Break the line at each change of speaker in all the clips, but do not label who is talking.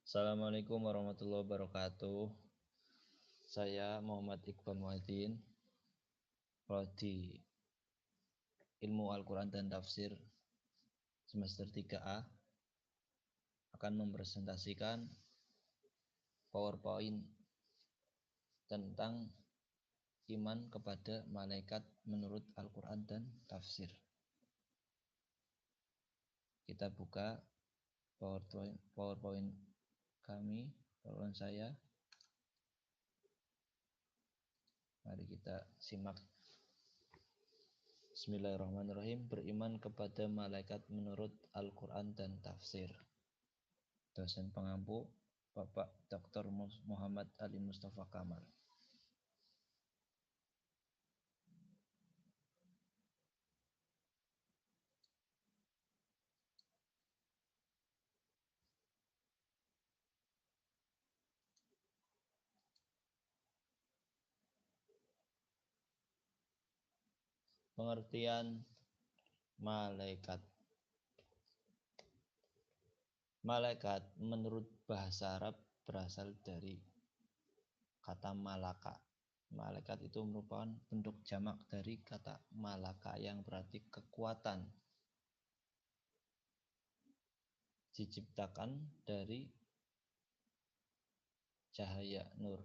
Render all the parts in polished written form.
Assalamualaikum warahmatullahi wabarakatuh. Saya Muhammad Iqbal Muadzin, Prodi Ilmu Al-Quran dan Tafsir semester 3A akan mempresentasikan PowerPoint tentang iman kepada malaikat menurut Al-Quran dan Tafsir. Kita buka PowerPoint kami, PowerPoint saya. Mari kita simak. Bismillahirrahmanirrahim. Beriman kepada malaikat menurut Al-Quran dan Tafsir. Dosen pengampu Bapak Dr. Muhammad Ali Mustafa Kamal. Pengertian malaikat. Malaikat menurut bahasa Arab berasal dari kata malaka. Malaikat itu merupakan bentuk jamak dari kata malaka yang berarti kekuatan. Diciptakan dari cahaya nur.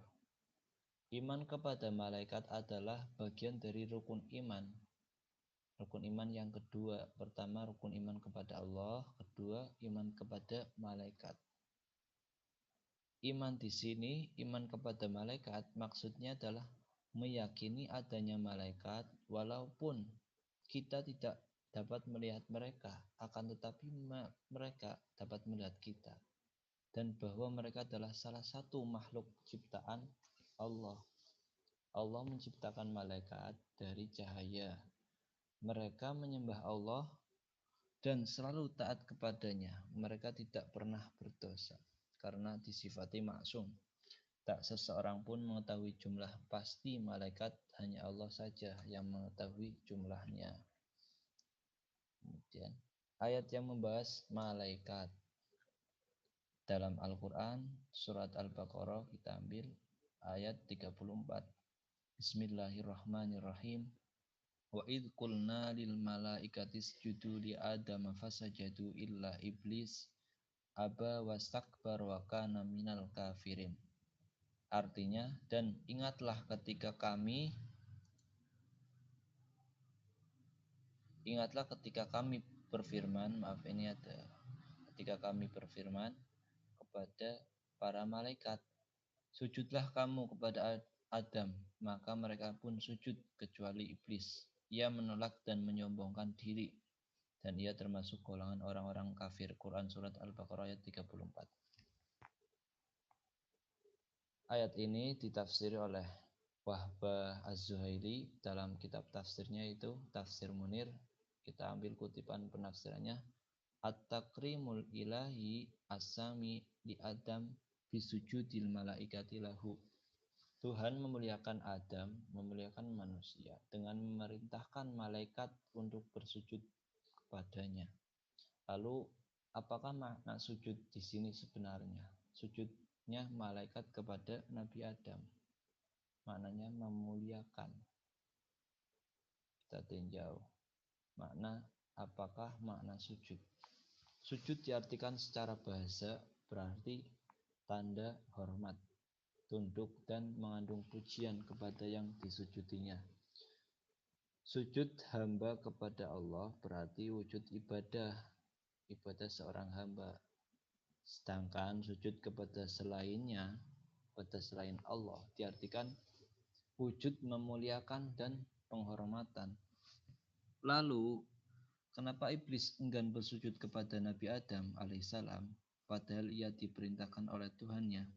Iman kepada malaikat adalah bagian dari rukun iman. Rukun iman yang kedua, pertama rukun iman kepada Allah, kedua iman kepada malaikat. Iman di sini, iman kepada malaikat maksudnya adalah meyakini adanya malaikat walaupun kita tidak dapat melihat mereka, akan tetapi mereka dapat melihat kita. Dan bahwa mereka adalah salah satu makhluk ciptaan Allah. Allah menciptakan malaikat dari cahaya. Mereka menyembah Allah dan selalu taat kepadanya. Mereka tidak pernah berdosa karena disifati maksum. Tak seseorang pun mengetahui jumlah pasti malaikat, hanya Allah saja yang mengetahui jumlahnya. Kemudian ayat yang membahas malaikat dalam Al-Quran, surat Al-Baqarah kita ambil ayat 34. Bismillahirrahmanirrahim. Wa idh qulna lil malaikati isjudu li adama fasajadu illa iblis aba wastakbar wa kana minal kafirin. Artinya, dan ingatlah ketika kami berfirman, ketika kami berfirman kepada para malaikat, sujudlah kamu kepada Adam, maka mereka pun sujud kecuali iblis. Ia menolak dan menyombongkan diri, dan ia termasuk golongan orang-orang kafir. Quran surat Al-Baqarah ayat 34. Ayat ini ditafsiri oleh Wahbah Az-Zuhaili dalam kitab tafsirnya itu Tafsir Munir. Kita ambil kutipan penafsirannya. At-takrimul ilahi as-sami li Adam bisujudil malaikati lahu. Tuhan memuliakan Adam, memuliakan manusia dengan memerintahkan malaikat untuk bersujud kepadanya. Lalu, apakah makna sujud di sini sebenarnya? Sujudnya malaikat kepada Nabi Adam. Maknanya memuliakan. Kita tinjau. Apakah makna sujud? Sujud diartikan secara bahasa berarti tanda hormat, tunduk dan mengandung pujian kepada yang disujudinya. Sujud hamba kepada Allah berarti wujud ibadah seorang hamba. Sedangkan sujud kepada selain Allah diartikan wujud memuliakan dan penghormatan. Lalu, kenapa iblis enggan bersujud kepada Nabi Adam alaihissalam padahal ia diperintahkan oleh Tuhannya?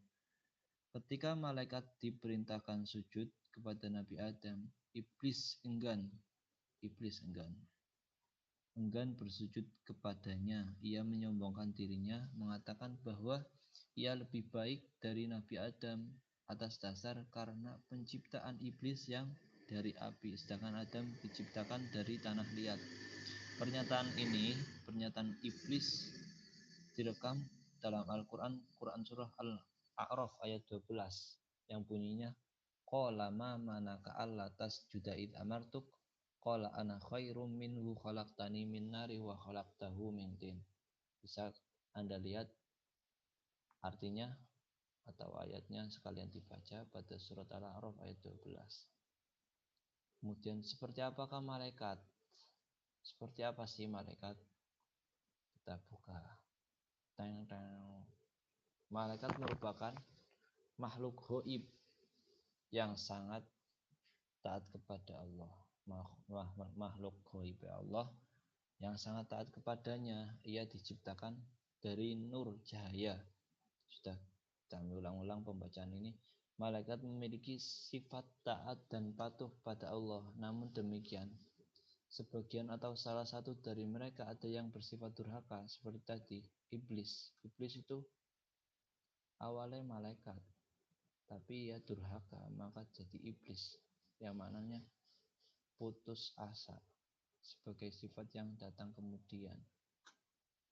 Ketika malaikat diperintahkan sujud kepada Nabi Adam, iblis enggan bersujud kepadanya. Ia menyombongkan dirinya, mengatakan bahwa ia lebih baik dari Nabi Adam atas dasar karena penciptaan iblis yang dari api, sedangkan Adam diciptakan dari tanah liat. Pernyataan iblis direkam dalam Al-Quran, Quran surah Al-A'raf ayat 12 yang bunyinya qala ma manaka alla tasjuda id amartuk qala ana khairum minhu khalaqtani min nari wa khalaqtahu min tin. Bisa Anda lihat artinya atau ayatnya sekalian dibaca pada surat Al-A'raf ayat 12. Kemudian seperti apakah malaikat? Seperti apa sih malaikat? Kita buka. Teng teng. Malaikat merupakan makhluk gaib yang sangat taat kepada Allah. Makhluk gaib Allah yang sangat taat kepadanya. Ia diciptakan dari nur cahaya. Sudah kami ulang-ulang pembacaan ini. Malaikat memiliki sifat taat dan patuh pada Allah. Namun demikian, sebagian atau salah satu dari mereka ada yang bersifat durhaka seperti tadi, iblis. Iblis itu awalnya malaikat, tapi ia durhaka, maka jadi iblis. Yang maknanya putus asa sebagai sifat yang datang kemudian.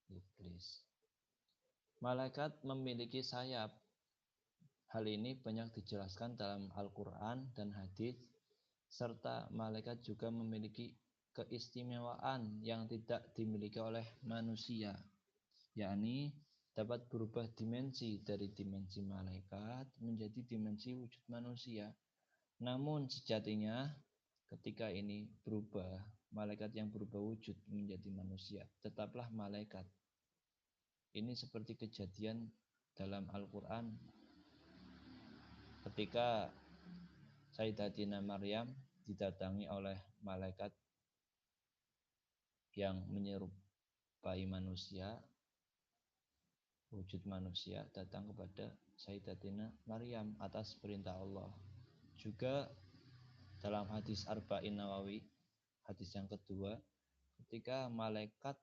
Iblis. Malaikat memiliki sayap. Hal ini banyak dijelaskan dalam Al-Quran dan hadis, serta malaikat juga memiliki keistimewaan yang tidak dimiliki oleh manusia, yakni dapat berubah dimensi dari dimensi malaikat menjadi dimensi wujud manusia. Namun sejatinya ketika ini berubah, malaikat yang berubah wujud menjadi manusia tetaplah malaikat. Ini seperti kejadian dalam Al-Quran ketika Sayyidatina Maryam didatangi oleh malaikat yang menyerupai manusia, wujud manusia datang kepada Sayyidatina Maryam atas perintah Allah. Juga dalam hadis Arba'in Nawawi, hadis yang kedua, ketika malaikat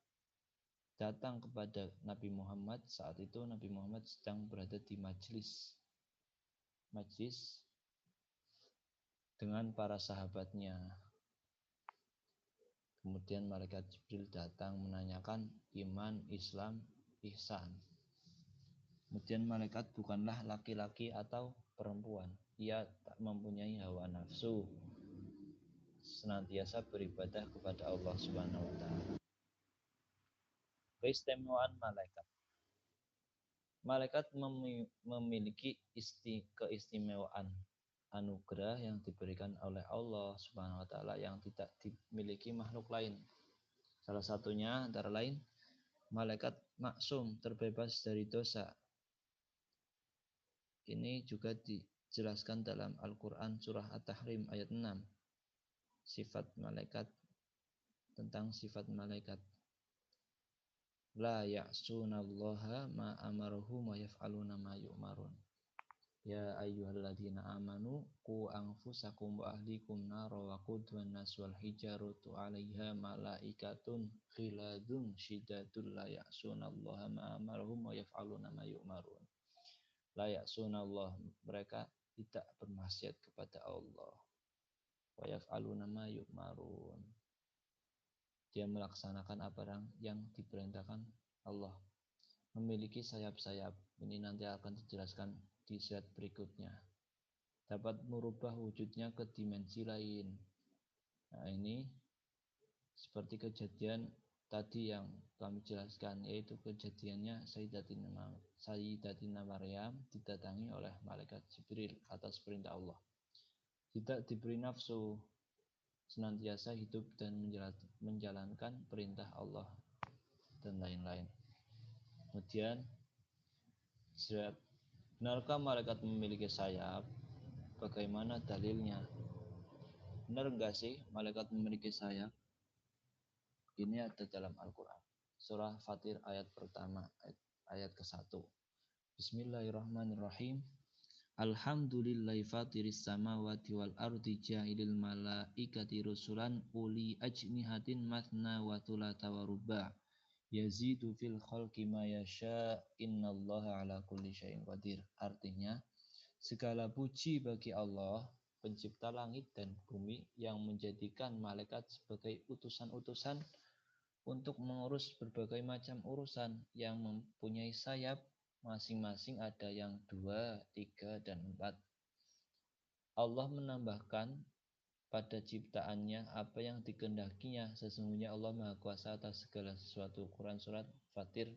datang kepada Nabi Muhammad, saat itu Nabi Muhammad sedang berada di majlis dengan para sahabatnya. Kemudian malaikat Jibril datang menanyakan iman, Islam, ihsan. Kemudian malaikat bukanlah laki-laki atau perempuan. Ia tak mempunyai hawa nafsu. Senantiasa beribadah kepada Allah Subhanahu wa taala. Keistimewaan malaikat. Malaikat memiliki keistimewaan anugerah yang diberikan oleh Allah Subhanahu wa taala yang tidak dimiliki makhluk lain. Salah satunya antara lain malaikat maksum, terbebas dari dosa. Ini juga dijelaskan dalam Al-Qur'an surah At-Tahrim ayat 6. Sifat malaikat, tentang sifat malaikat. La ya'sunallaha ma amaruhum wa yaf'aluna ma yu'marun. Ya ayyuhalladzina amanu qu anfusakum wa ahlikum nara wa qudha an-nas wal hijaratu 'alaiha malaikatun ghiladun syidadul la ya'sunallaha ma amaruhum wa yaf'aluna ma yu'marun. La ya'sunallah, mereka tidak bermaksiat kepada Allah. Wa yaf'aluna ma yu'marun. Dia melaksanakan apa yang diperintahkan Allah. Memiliki sayap-sayap. Ini nanti akan dijelaskan di slide berikutnya. Dapat merubah wujudnya ke dimensi lain. Nah, ini seperti kejadian tadi yang kami jelaskan, yaitu kejadiannya Sayyidatina Maryam didatangi oleh malaikat Jibril atas perintah Allah. Tidak diberi nafsu, senantiasa hidup dan menjalankan perintah Allah dan lain-lain. Kemudian benarkah malaikat memiliki sayap? Bagaimana dalilnya? Benar enggak sih malaikat memiliki sayap? Ini ada dalam Al-Quran. Surah Fatir ayat pertama, ayat ke-1. Bismillahirrahmanirrahim. Alhamdulillahi fatiris samawati wal ardi ja'ilil malaikati rusulan uli ajnihatin matna wa thulatha wa ruba' yazidu fil khalqi ma yasha innallaha ala kulli syai'in qadir. Artinya, segala puji bagi Allah, pencipta langit dan bumi, yang menjadikan malaikat sebagai utusan-utusan untuk mengurus berbagai macam urusan, yang mempunyai sayap masing-masing ada yang 2, 3, dan 4. Allah menambahkan pada ciptaannya apa yang dikehendakinya. Sesungguhnya Allah Maha Kuasa atas segala sesuatu. Quran Surat Fatir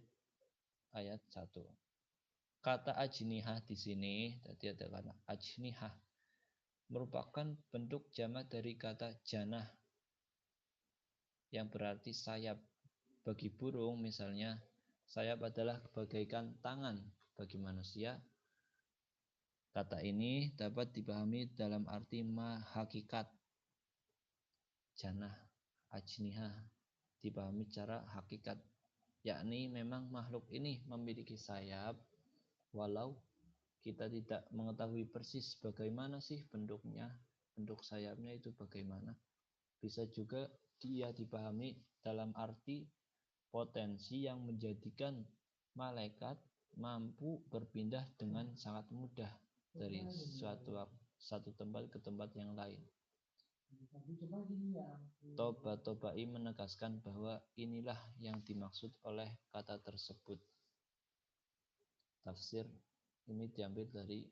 ayat 1. Kata ajnihah di sini, tadi ada kata ajnihah, merupakan bentuk jamak dari kata janah yang berarti sayap. Bagi burung misalnya, sayap adalah bagaikan tangan. Bagi manusia, kata ini dapat dipahami dalam arti hakikat. Janah, ajnihah dipahami secara hakikat, yakni memang makhluk ini memiliki sayap, walau kita tidak mengetahui persis bagaimana sih bentuknya, bentuk sayapnya itu bagaimana. Bisa juga dia dipahami dalam arti potensi yang menjadikan malaikat mampu berpindah dengan sangat mudah dari satu tempat ke tempat yang lain. Toba-Tobai menegaskan bahwa inilah yang dimaksud oleh kata tersebut. Tafsir ini diambil dari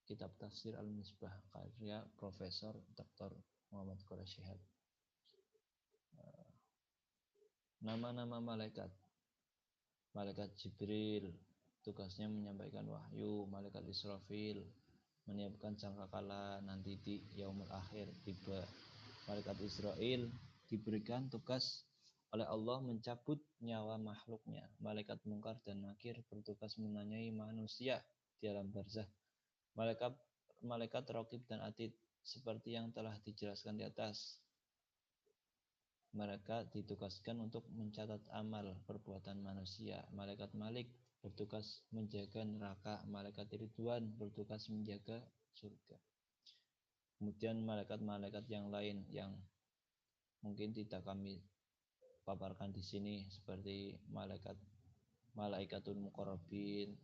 kitab Tafsir Al-Misbah karya Profesor Dr. Muhammad Quraish Shihab. Nama-nama malaikat. Malaikat Jibril, tugasnya menyampaikan wahyu. Malaikat Israfil, menyiapkan sangkakala nanti di yaumul akhir tiba. Malaikat Israel diberikan tugas oleh Allah mencabut nyawa makhluknya. Malaikat Mungkar dan Nakir bertugas menanyai manusia di alam barzah. Malaikat Raqib dan Atid seperti yang telah dijelaskan di atas. Mereka ditugaskan untuk mencatat amal perbuatan manusia. Malaikat Malik bertugas menjaga neraka. Malaikat Ridwan bertugas menjaga surga. Kemudian malaikat-malaikat yang lain yang mungkin tidak kami paparkan di sini seperti malaikatul muqarrabin,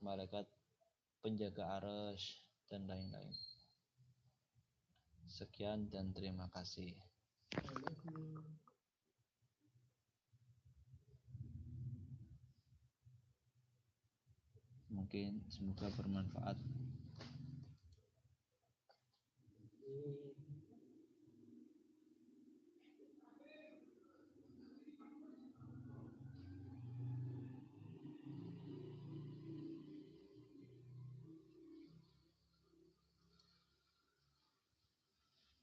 malaikat penjaga arsy dan lain-lain. Sekian dan terima kasih. Mungkin semoga bermanfaat.